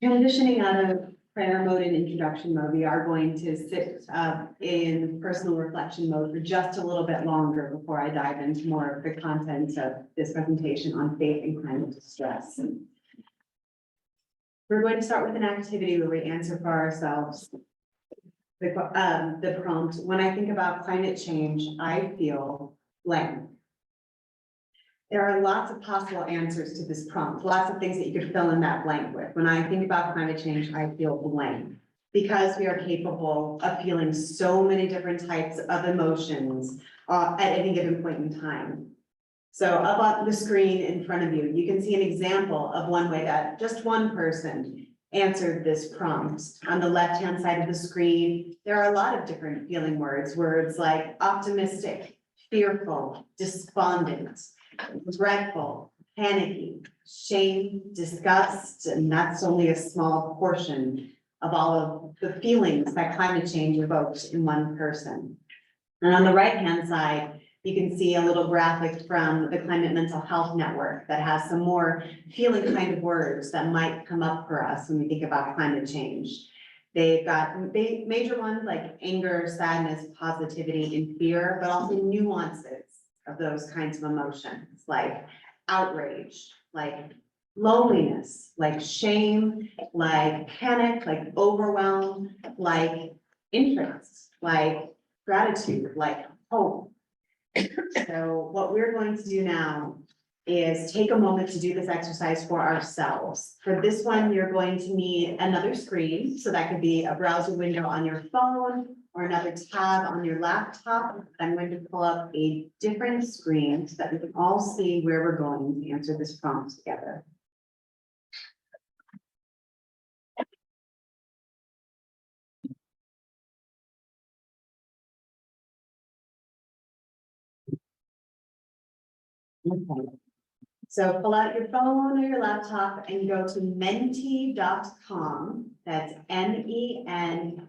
Transitioning out of prayer mode and introduction mode, we are going to sit in personal reflection mode for just a little bit longer before I dive into more of the content of this presentation on faith and climate distress. We're going to start with an activity where we answer for ourselves the prompt, when I think about climate change, I feel blank. There are lots of possible answers to this prompt, lots of things that you could fill in that blank with. When I think about climate change, I feel blank. Because we are capable of feeling so many different types of emotions at any given point in time. So up on the screen in front of you, you can see an example of one way that just one person answered this prompt. On the left-hand side of the screen, there are a lot of different feeling words like optimistic, fearful, despondent, regretful, panicky, shame, disgust, and that's only a small portion of all of the feelings that climate change evokes in one person. And on the right-hand side, you can see a little graphic from the Climate Mental Health Network that has some more feeling kind of words that might come up for us when we think about climate change. They've got major ones like anger, sadness, positivity, and fear, but also nuances of those kinds of emotions, like outrage, like loneliness, like shame, like panic, like overwhelm, like interest, like gratitude, like hope. So what we're going to do now is take a moment to do this exercise for ourselves. For this one, you're going to need another screen. So that could be a browser window on your phone or another tab on your laptop. I'm going to pull up a different screen so that we can all see where we're going to answer this prompt together. Okay. So pull out your phone or your laptop and go to menti.com. That's MENTI.com.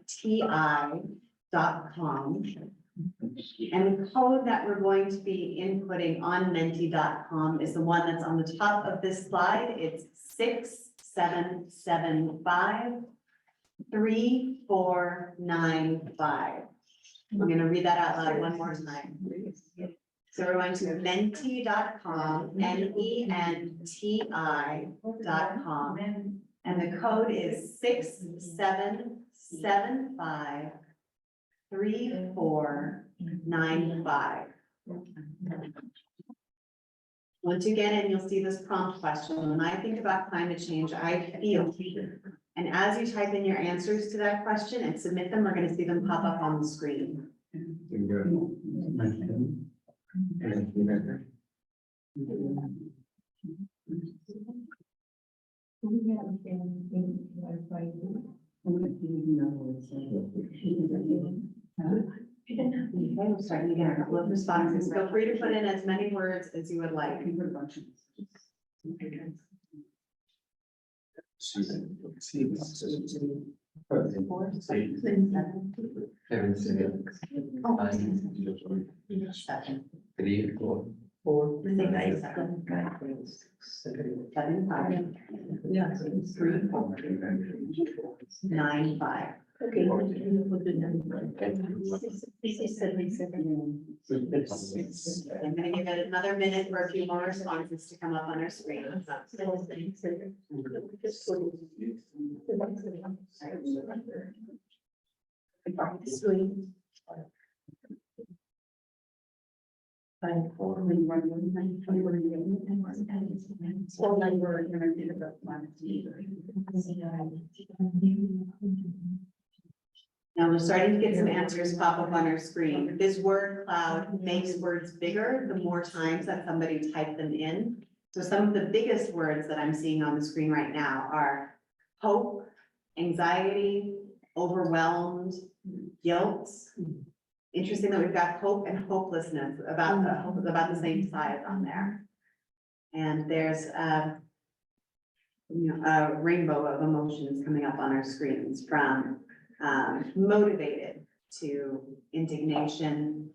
And the code that we're going to be inputting on menti.com is the one that's on the top of this slide. It's 6775-3495. I'm going to read that out loud one more time. So we're going to menti.com, MENTI.com, and the code is 6775-3495. Once you get in, you'll see this prompt question. When I think about climate change, I feel. And as you type in your answers to that question and submit them, we're going to see them pop up on the screen. Okay, we're starting to get a couple of responses. Feel free to put in as many words as you would like. Nine, five. Okay. I'm gonna give it another minute for a few more responses to come up on our screen. Now we're starting to get some answers pop up on our screen. This word cloud makes words bigger the more times that somebody typed them in. So some of the biggest words that I'm seeing on the screen right now are hope, anxiety, overwhelmed, guilt. Interesting that we've got hope and hopelessness about the same size on there. And there's a rainbow of emotions coming up on our screens, from motivated to indignation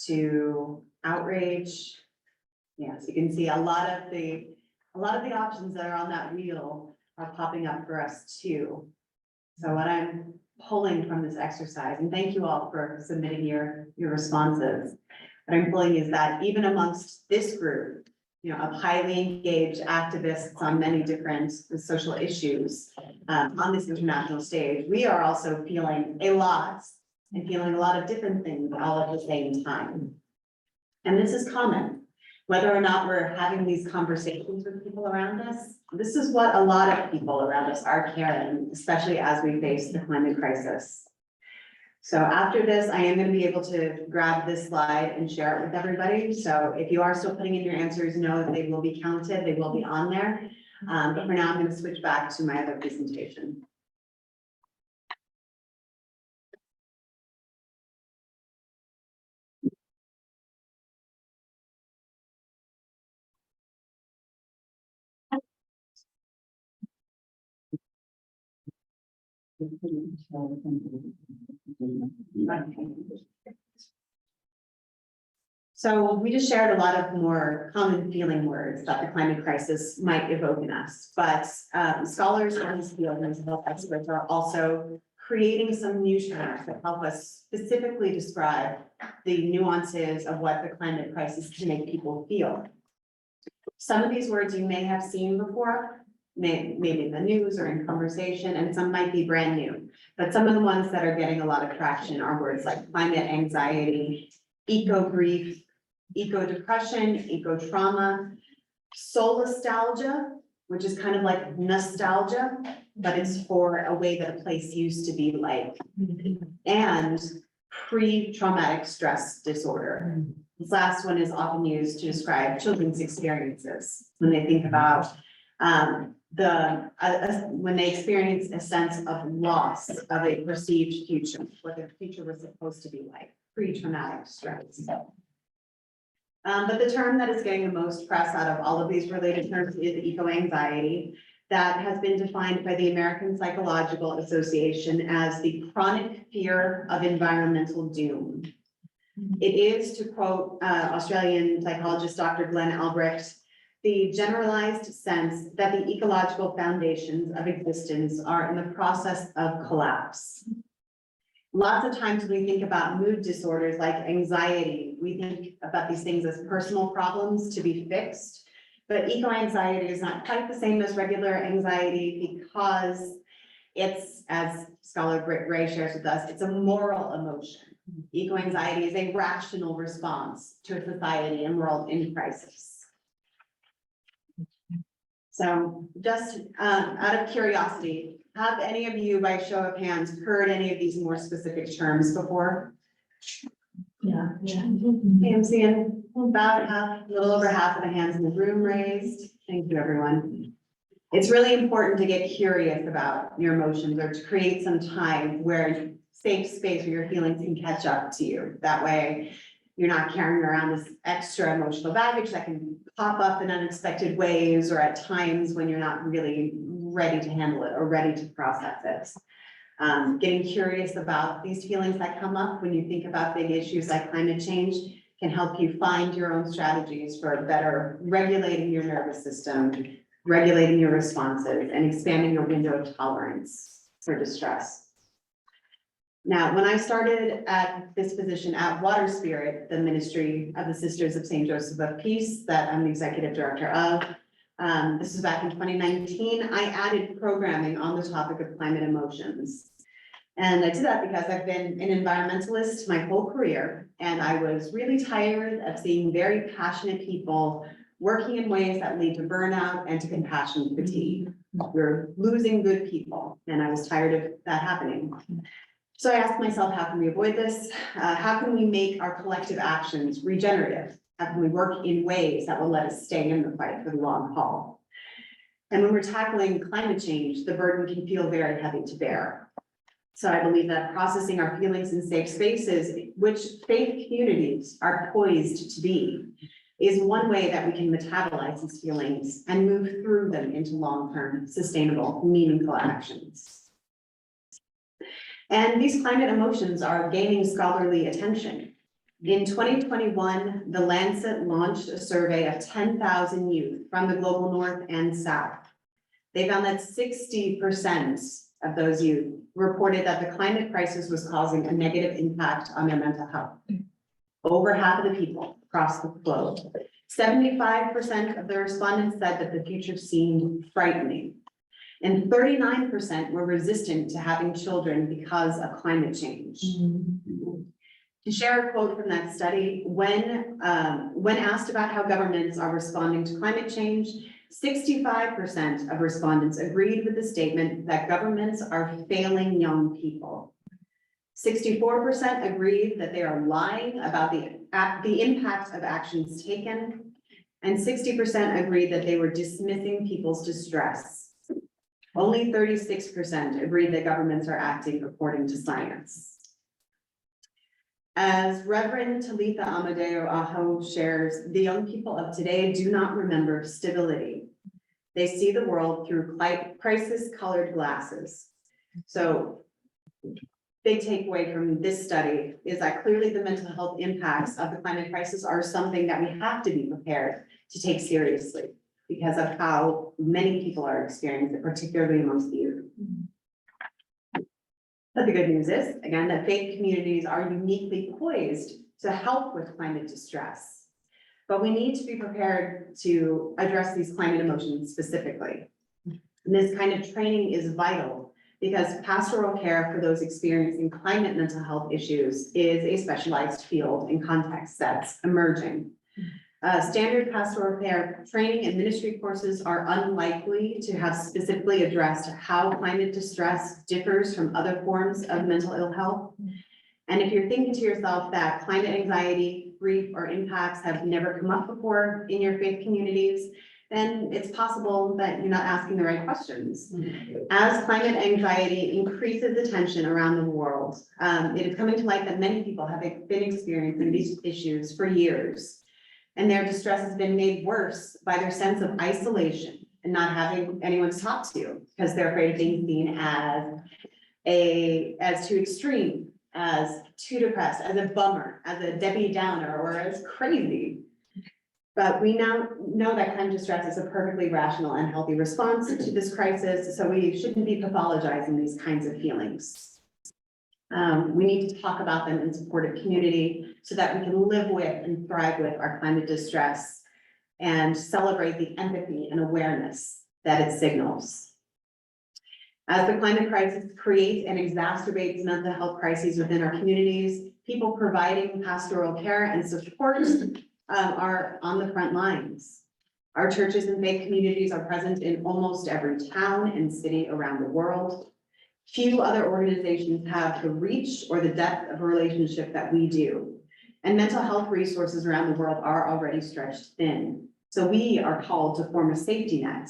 to outrage. Yes, you can see a lot of the options that are on that wheel are popping up for us too. So what I'm pulling from this exercise, and thank you all for submitting your responses. What I'm pulling is that even amongst this group, you know, of highly engaged activists on many different social issues, on this international stage, we are also feeling a lot and feeling a lot of different things all at the same time. And this is common, whether or not we're having these conversations with people around us. This is what a lot of people around us are carrying, especially as we face the climate crisis. So after this, I am going to be able to grab this slide and share it with everybody. So if you are still putting in your answers, know that they will be counted, they will be on there. But for now, I'm going to switch back to my other presentation. So we just shared a lot of more common feeling words that the climate crisis might evoke in us, but scholars in this field, mental health experts, are also creating some new terms that help us specifically describe the nuances of what the climate crisis can make people feel. Some of these words you may have seen before, maybe in the news or in conversation, and some might be brand new. But some of the ones that are getting a lot of traction are words like climate anxiety, eco-grief, eco-depression, eco-trauma, solastalgia, which is kind of like nostalgia, but it's for a way that a place used to be like, and pre-traumatic stress disorder. This last one is often used to describe children's experiences when they think about when they experience a sense of loss of a perceived future, what their future was supposed to be like, pre-traumatic stress. But the term that is getting the most press out of all of these related terms is eco-anxiety. That has been defined by the American Psychological Association as the chronic fear of environmental doom. It is, to quote Australian psychologist Dr. Glenn Albrecht, the generalized sense that the ecological foundations of existence are in the process of collapse. Lots of times when we think about mood disorders like anxiety, we think about these things as personal problems to be fixed. But eco-anxiety is not quite the same as regular anxiety because it's, as scholar Britt Gray shares with us, it's a moral emotion. Eco-anxiety is a rational response to a society and world in crisis. So just out of curiosity, have any of you, by show of hands, heard any of these more specific terms before? Yeah. I'm seeing about half, a little over half of the hands in the room raised. Thank you, everyone. It's really important to get curious about your emotions or to create some time where safe space where your feelings can catch up to you. That way, you're not carrying around this extra emotional baggage that can pop up in unexpected ways or at times when you're not really ready to handle it or ready to process it. Getting curious about these feelings that come up when you think about big issues like climate change can help you find your own strategies for better regulating your nervous system, regulating your responses, and expanding your window of tolerance for distress. Now, when I started at this position at Water Spirit, the Ministry of the Sisters of St. Joseph of Peace that I'm the executive director of, this is back in 2019, I added programming on the topic of climate emotions. And I did that because I've been an environmentalist my whole career, and I was really tired of seeing very passionate people working in ways that lead to burnout and to compassion fatigue. We're losing good people, and I was tired of that happening. So I asked myself, how can we avoid this? How can we make our collective actions regenerative? How can we work in ways that will let us stay in the fight for the long haul? And when we're tackling climate change, the burden can feel very heavy to bear. So I believe that processing our feelings in safe spaces, which faith communities are poised to be, is one way that we can metabolize these feelings and move through them into long-term, sustainable, meaningful actions. And these climate emotions are gaining scholarly attention. In 2021, The Lancet launched a survey of 10,000 youth from the global north and south. They found that 60% of those youth reported that the climate crisis was causing a negative impact on their mental health. Over half of the people across the globe. 75% of the respondents said that the future seemed frightening. And 39% were resistant to having children because of climate change. To share a quote from that study, when asked about how governments are responding to climate change, 65% of respondents agreed with the statement that governments are failing young people. 64% agreed that they are lying about the impact of actions taken, and 60% agreed that they were dismissing people's distress. Only 36% agreed that governments are acting according to science. As Reverend Talitha Amadeo Aho shares, the young people of today do not remember stability. They see the world through crisis-colored glasses. So, big takeaway from this study is that clearly the mental health impacts of the climate crisis are something that we have to be prepared to take seriously because of how many people are experiencing it, particularly amongst the youth. But the good news is, again, that faith communities are uniquely poised to help with climate distress. But we need to be prepared to address these climate emotions specifically. And this kind of training is vital because pastoral care for those experiencing climate mental health issues is a specialized field in context that's emerging. Standard pastoral care training and ministry courses are unlikely to have specifically addressed how climate distress differs from other forms of mental ill health. And if you're thinking to yourself that climate anxiety, grief, or impacts have never come up before in your faith communities, then it's possible that you're not asking the right questions. As climate anxiety increases attention around the world, it is coming to light that many people have been experiencing these issues for years. And their distress has been made worse by their sense of isolation and not having anyone to talk to because they're afraid of being seen as too extreme, as too depressed, as a bummer, as a Debbie Downer, or as crazy. But we now know that climate distress is a perfectly rational and healthy response to this crisis, so we shouldn't be pathologizing these kinds of feelings. We need to talk about them in supportive community so that we can live with and thrive with our climate distress and celebrate the empathy and awareness that it signals. As the climate crisis creates and exacerbates mental health crises within our communities, people providing pastoral care and support are on the front lines. Our churches and faith communities are present in almost every town and city around the world. Few other organizations have the reach or the depth of a relationship that we do. And mental health resources around the world are already stretched thin. So we are called to form a safety net,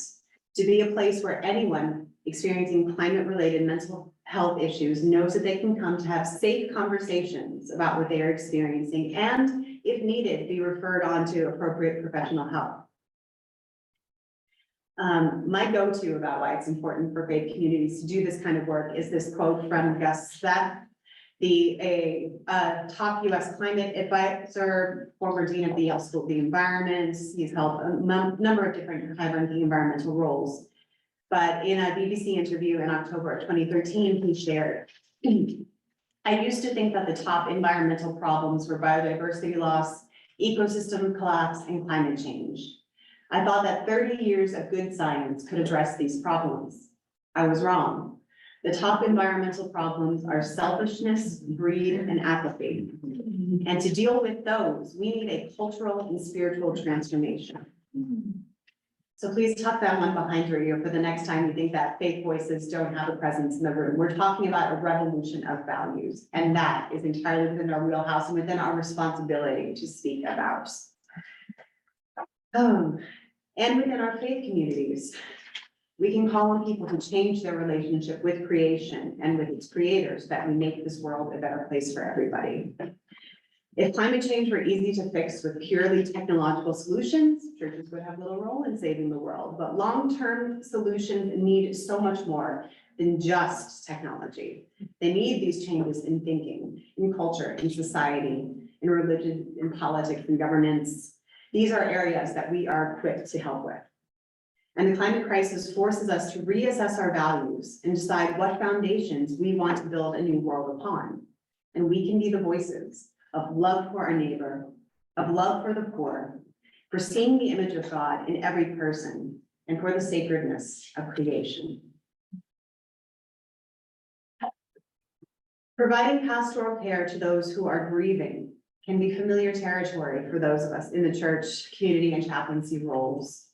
to be a place where anyone experiencing climate-related mental health issues knows that they can come to have safe conversations about what they are experiencing and, if needed, be referred on to appropriate professional help. My go-to about why it's important for faith communities to do this kind of work is this quote from Gus Speth, a top US climate advisor, former dean of the Yale School of the Environment. He's held a number of different high-ranking environmental roles. But in a BBC interview in October of 2013, he shared, I used to think that the top environmental problems were biodiversity loss, ecosystem collapse, and climate change. I thought that 30 years of good science could address these problems. I was wrong. The top environmental problems are selfishness, greed, and apathy. And to deal with those, we need a cultural and spiritual transformation. So please tuck that one behind your ear for the next time you think that faith voices don't have a presence in the room. We're talking about a revolution of values, and that is entirely within our wheelhouse and within our responsibility to speak about. And within our faith communities, we can call on people to change their relationship with creation and with its creators, that we make this world a better place for everybody. If climate change were easy to fix with purely technological solutions, churches would have little role in saving the world. But long-term solutions need so much more than just technology. They need these changes in thinking, in culture, in society, in religion, in politics, and governance. These are areas that we are equipped to help with. And the climate crisis forces us to reassess our values and decide what foundations we want to build a new world upon. And we can be the voices of love for our neighbor, of love for the poor, for seeing the image of God in every person, and for the sacredness of creation. Providing pastoral care to those who are grieving can be familiar territory for those of us in the church, community, and chaplaincy roles.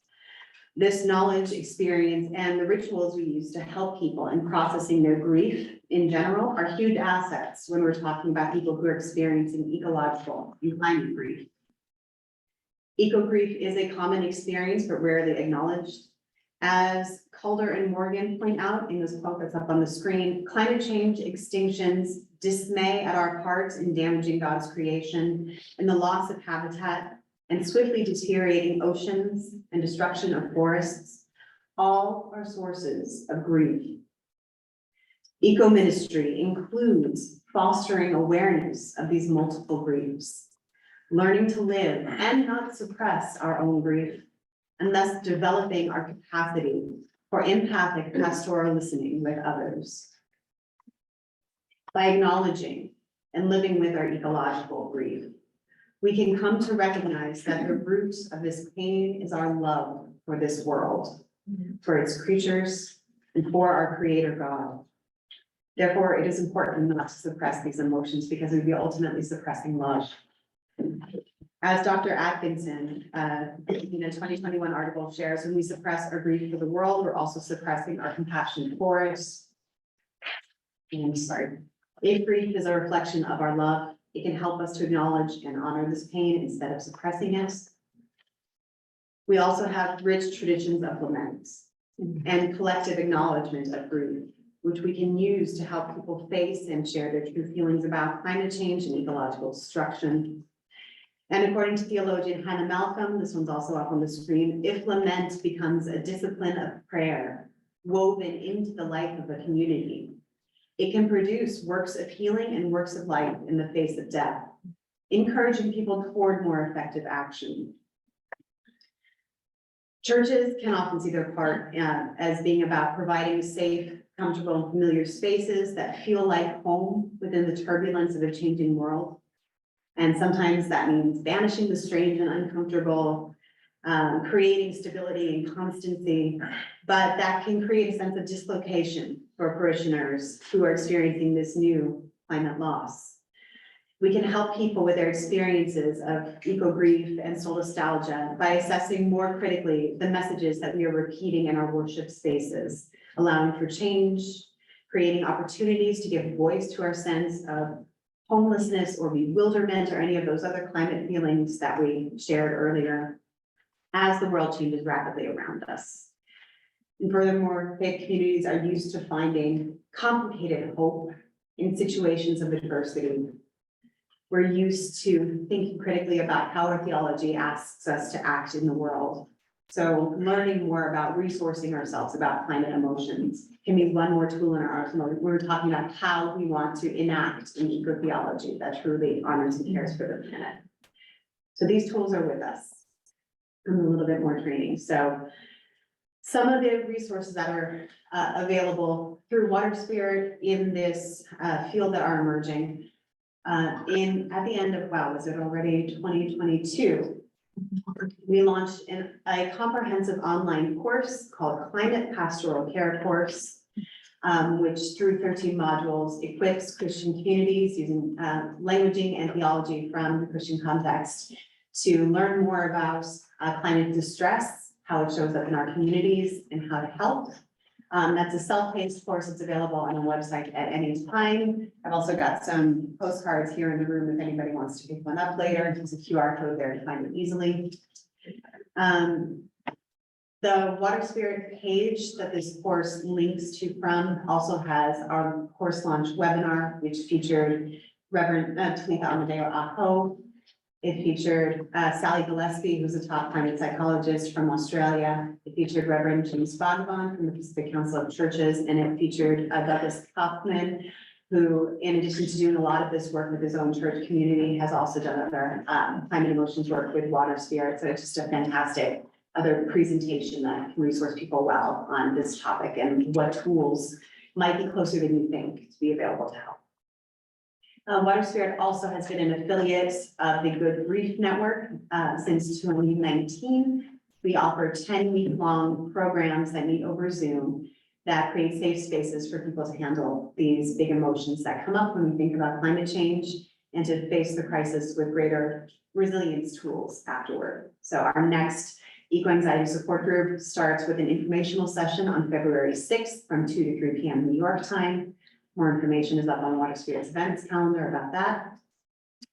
This knowledge, experience, and the rituals we use to help people in processing their grief in general are huge assets when we're talking about people who are experiencing ecological and climate grief. Eco grief is a common experience, but rarely acknowledged. As Calder and Morgan point out in this quote that's up on the screen, climate change, extinctions, dismay at our part in damaging God's creation, and the loss of habitat, and swiftly deteriorating oceans and destruction of forests, all are sources of grief. Eco ministry includes fostering awareness of these multiple griefs, learning to live and not suppress our own grief, and thus developing our capacity for empathic pastoral listening with others. By acknowledging and living with our ecological grief, we can come to recognize that the root of this pain is our love for this world, for its creatures, and for our Creator God. Therefore, it is important not to suppress these emotions because we'd be ultimately suppressing love. As Dr. Atkinson, in a 2021 article shares, when we suppress our grief for the world, we're also suppressing our compassion for it. And sorry, if grief is a reflection of our love, it can help us to acknowledge and honor this pain instead of suppressing it. We also have rich traditions of lament and collective acknowledgement of grief, which we can use to help people face and share their true feelings about climate change and ecological destruction. And according to theologian Hannah Malcolm, this one's also up on the screen, if lament becomes a discipline of prayer woven into the life of a community, it can produce works of healing and works of life in the face of death, encouraging people toward more effective action. Churches can often see their part as being about providing safe, comfortable, and familiar spaces that feel like home within the turbulence of a changing world. And sometimes that means banishing the strange and uncomfortable, creating stability and constancy, but that can create a sense of dislocation for parishioners who are experiencing this new climate loss. We can help people with their experiences of eco-grief and soul nostalgia by assessing more critically the messages that we are repeating in our worship spaces, allowing for change, creating opportunities to give voice to our sense of homelessness or bewilderment or any of those other climate feelings that we shared earlier as the world changes rapidly around us. And furthermore, faith communities are used to finding complicated hope in situations of adversity. We're used to thinking critically about how our theology asks us to act in the world. So learning more about resourcing ourselves about climate emotions can be one more tool in our arsenal. We're talking about how we want to enact an eco-theology that truly honors and cares for the planet. So these tools are with us and a little bit more training. So some of the resources that are available through Water Spirit in this field that are emerging at the end of, wow, was it already 2022? We launched a comprehensive online course called Climate Pastoral Care Course, which through 13 modules equips Christian communities using languaging and theology from the Christian context to learn more about climate distress, how it shows up in our communities, and how to help. That's a self-paced course. It's available on our website at any time. I've also got some postcards here in the room if anybody wants to pick one up later. There's a QR code there to find it easily. The Water Spirit page that this course links to from also has our course launch webinar, which featured Reverend Talitha Amadeo Aho. It featured Sally Gillespie, who's a top climate psychologist from Australia. It featured Reverend James Bhagavan from the Pacific Council of Churches, and it featured Douglas Kaufman, who, in addition to doing a lot of this work with his own church community, has also done other climate emotions work with Water Spirit. So it's just a fantastic other presentation that can resource people well on this topic and what tools might be closer than you think to be available to help. Water Spirit also has been an affiliate of the Good Grief Network since 2019. We offer 10-week-long programs that meet over Zoom that create safe spaces for people to handle these big emotions that come up when we think about climate change and to face the crisis with greater resilience tools afterward. So our next Eco-Anxiety Support Group starts with an informational session on February 6th from 2 to 3 p.m. New York time. More information is up on Water Spirit's events calendar about that.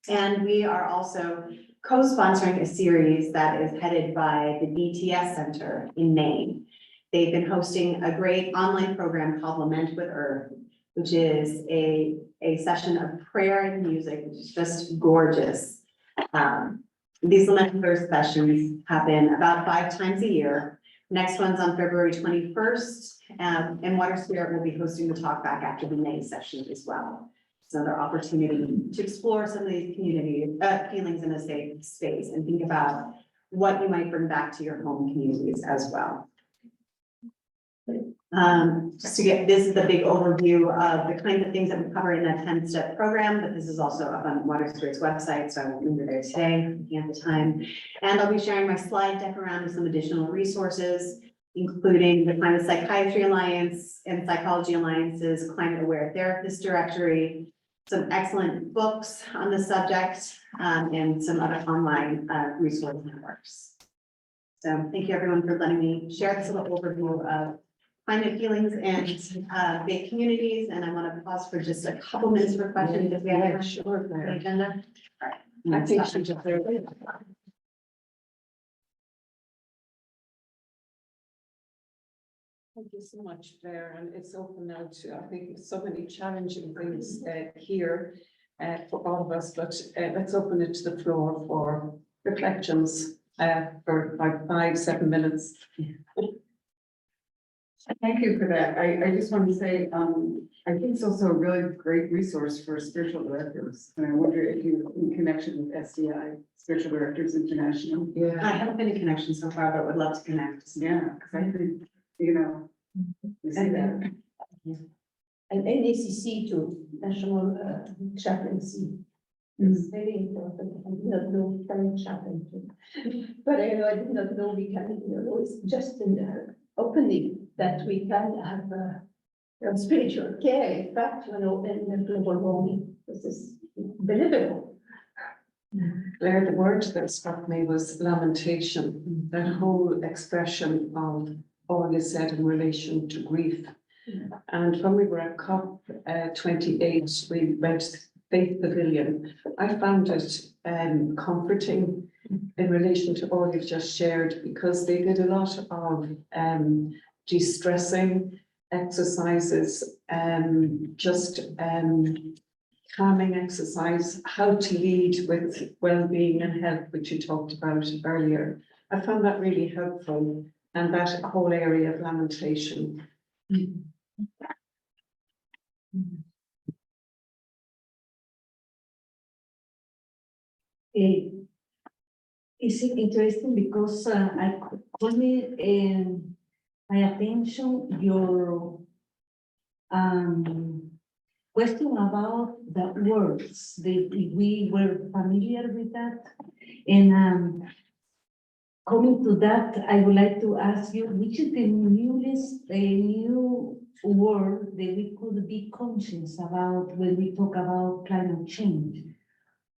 And we are also co-sponsoring a series that is headed by the BTS Center in Maine. They've been hosting a great online program called Lament with Earth, which is a session of prayer and music, which is just gorgeous. These Lament with Earth sessions happen about 5 times a year. Next one's on February 21st, and Water Spirit will be hosting the talk back after the May session as well. It's another opportunity to explore some of these community feelings in a safe space and think about what you might bring back to your home communities as well. Just to get, this is the big overview of the kind of things that we cover in that 10-step program, but this is also up on Water Spirit's website, so I won't linger there today, looking at the time. And I'll be sharing my slide deck around with some additional resources, including the Climate Psychiatry Alliance and Psychology Alliance's Climate Aware Therapist Directory, some excellent books on the subject, and some other online resource networks. So thank you everyone for letting me share this little overview of climate feelings and big communities, and I want to pause for just a couple minutes for questions if we have a short agenda. All right. I think she just there. Thank you so much, Claire, and it's open now to, I think, so many challenging things here for all of us, but let's open it to the floor for reflections for like 5-7 minutes. Thank you for that. I just want to say, I think it's also a really great resource for spiritual directors. And I wonder if you, in connection with SDI, Spiritual Directors International. I haven't been in connection so far, but would love to connect. Yeah, because I think, you know, you see that. And NACC too, National Chaplaincy. It's very important. I did not know we can chaplain too. But I did not know we can, it's just in the opening that we can have spiritual care, in fact, in the global warming. This is believable. Claire, the word that struck me was lamentation, that whole expression of all you said in relation to grief. And when we were at COP 28, we went to Faith Pavilion. I found it comforting in relation to all you've just shared, because they did a lot of de-stressing exercises, just calming exercise, how to lead with well-being and health, which you talked about earlier. I found that really helpful, and that whole area of lamentation. It's interesting because I called me my attention your question about the words. We were familiar with that, and coming to that, I would like to ask you, which is the new word that we could be conscious about when we talk about climate change?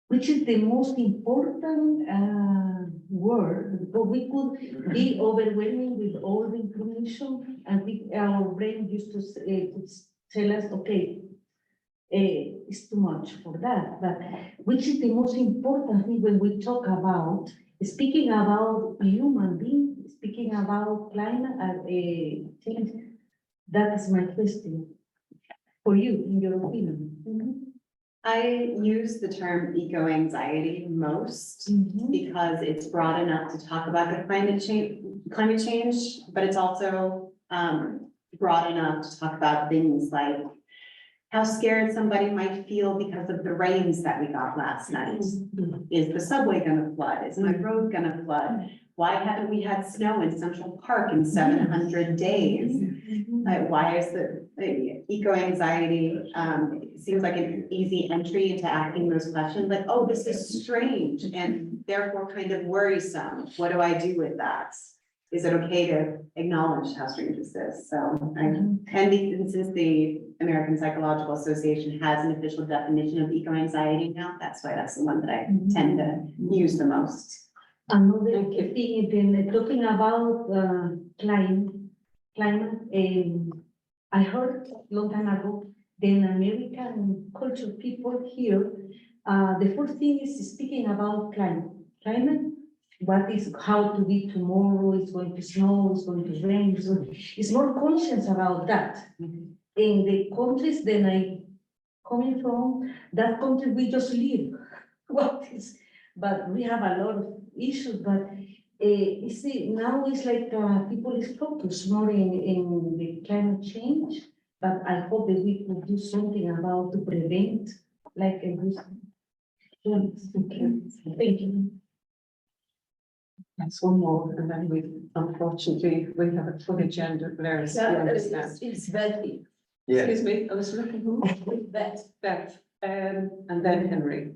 Which is the most important word, because we could be overwhelming with all the information, and our brain used to tell us, okay, it's too much for that. But which is the most important thing when we talk about, speaking about human beings, speaking about climate change? That is my question for you, in your opinion. I use the term eco-anxiety most because it's broad enough to talk about the climate change, but it's also broad enough to talk about things like how scared somebody might feel because of the rains that we got last night. Is the subway gonna flood? Is my road gonna flood? Why haven't we had snow in Central Park in 700 days? Why is the eco-anxiety, seems like an easy entry into asking those questions, like, oh, this is strange and therefore kind of worrisome. What do I do with that? Is it okay to acknowledge how strange this is? So, and since the American Psychological Association has an official definition of eco-anxiety now, that's why that's the one that I tend to use the most. Another Thank you. thing, then talking about climate, I heard long time ago, the American culture people here, the first thing is speaking about climate. Climate, what is, how to be tomorrow, it's going to snow, it's going to rain, so it's more conscious about that. In the countries that I coming from, that country we just live. What is, but we have a lot of issues, but you see, now it's like people is focused more in the climate change, but I hope that we could do something about to prevent, like a good. Thank you. That's one more, and then unfortunately, we have a full agenda, Blair, as we understand. It's Betty. Excuse me, I was looking who? Beth. Beth, and then Henry.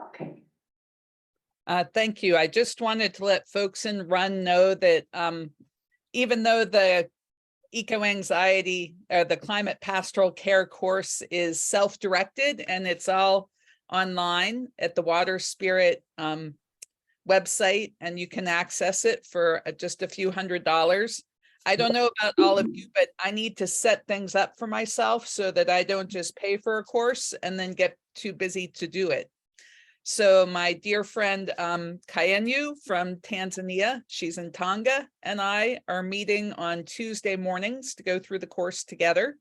Okay. Thank you. I just wanted to let folks in Run know that even though the eco-anxiety or the climate pastoral care course is self-directed and it's all online at the Water Spirit website, and you can access it for just a few $100s. I don't know about all of you, but I need to set things up for myself so that I don't just pay for a course and then get too busy to do it. So my dear friend Kayenyu from Tanzania, she's in Tanga, and I are meeting on Tuesday mornings to go through the course together.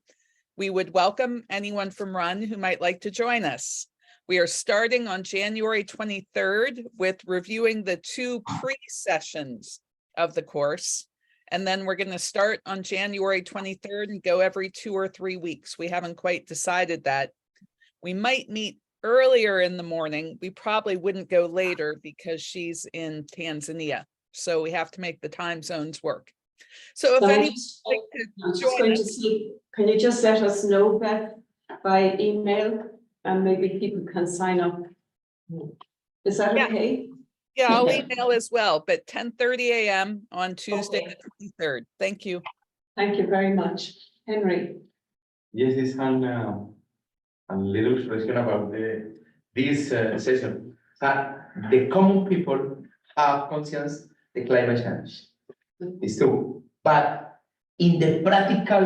We would welcome anyone from Run who might like to join us. We are starting on January 23rd with reviewing the 2 pre-sessions of the course. And then we're going to start on January 23rd and go every 2 or 3 weeks. We haven't quite decided that. We might meet earlier in the morning. We probably wouldn't go later because she's in Tanzania. So we have to make the time zones work. So if anyone would like to I'm just join going us, to see, can you just let us know, Beth, by email, and maybe people can sign up? Is that Yeah. okay? yeah, I'll Okay. email as well, but 10:30 a.m. on Tuesday, Okay. the 23rd. Thank you. Thank you very much. Henry? Yes, it's a little expression about this session. The common people have conscience the climate change. It's true, but in the practical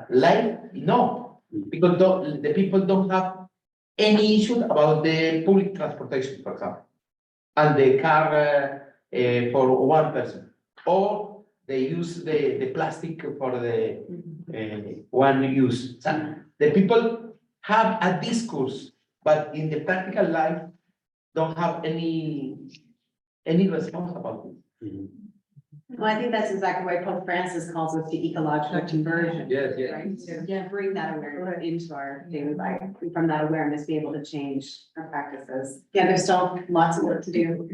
life, no, because the people don't have any issue about the public transportation, for example, and the car for one person, or they use the plastic for the one use. So the people have a discourse, but in the practical life, don't have any response about it. Well, I think that's exactly why Pope Francis calls us to ecological conversion. Yes, yes. Right, to bring that awareness into our daily life, and from that awareness, be able to change our practices. Yeah, there's still lots of work to do.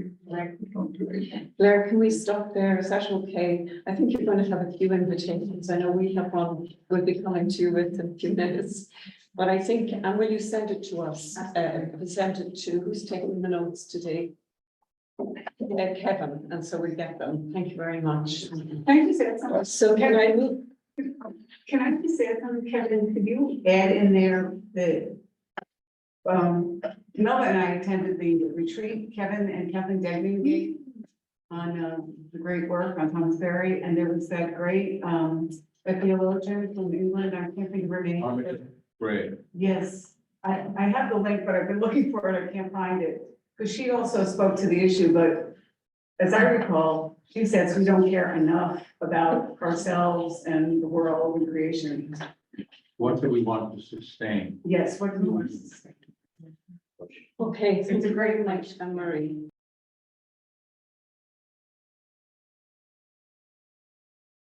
Blair, can we stop there? Is that okay? I think you're going to have a few invitations. I know we have one we'll be coming to you with in a few minutes. But I think, and will you send it to us? Send it to, who's taking the notes today? Kevin, and so we get them. Thank you very much. Can I just add something? So can I move? Can I just add something, Kevin? Could you add in there the Camilla and I attended the retreat Kevin and Kathleen Degnan gave on the great work on Thomas Ferry, and there was that great a theologian from England, I can't think of her name. Great. Yes, I have the link, but I've been looking for it, I can't find it, because she also spoke to the issue, but as I recall, she says we don't care enough about ourselves and the world and creation. What do we want to sustain? Yes, what do we want to say? Okay, It's a great link. Anne Marie.